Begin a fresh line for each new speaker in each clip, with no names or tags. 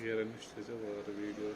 Geranıştece var video.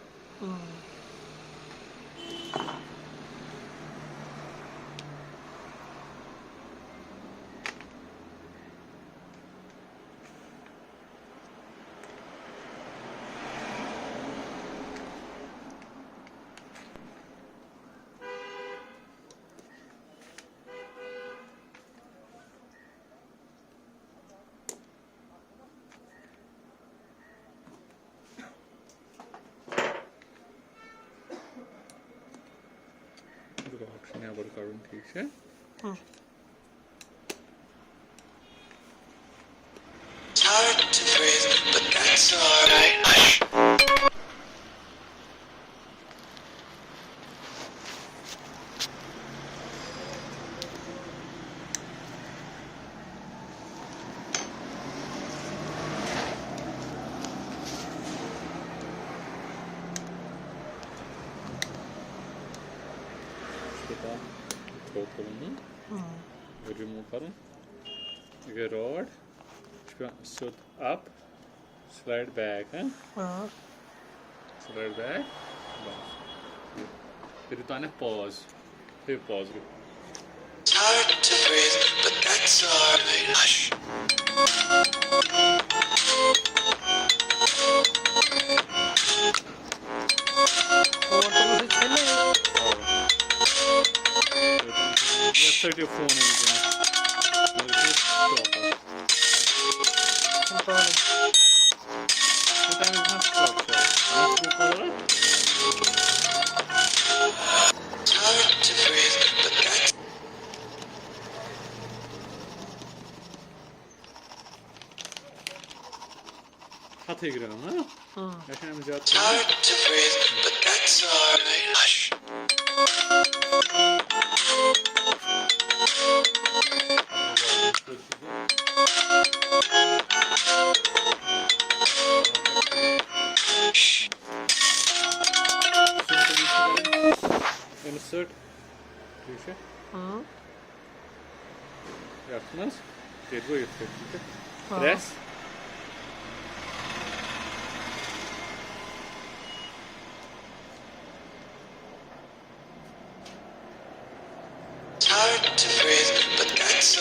Option यहाँ पर करूँ ठीक है
It's hard to breathe, but that's alright. Hush.
Remove करें ये रॉड सुत अप स्लाइड बैक है स्लाइड बैक बस फिर तो आने पॉज फिर pause
It's hard to breathe, but that's alright. Hush.
Let's set your phone in again.
It's hard to breathe, but that's
Hat ik erin, hè? Ja, gaan we
It's hard to breathe, but that's alright. Hush.
Insert. ठीक है? Yaptınız. Geri yatıyor. Press.
It's hard to breathe, but that's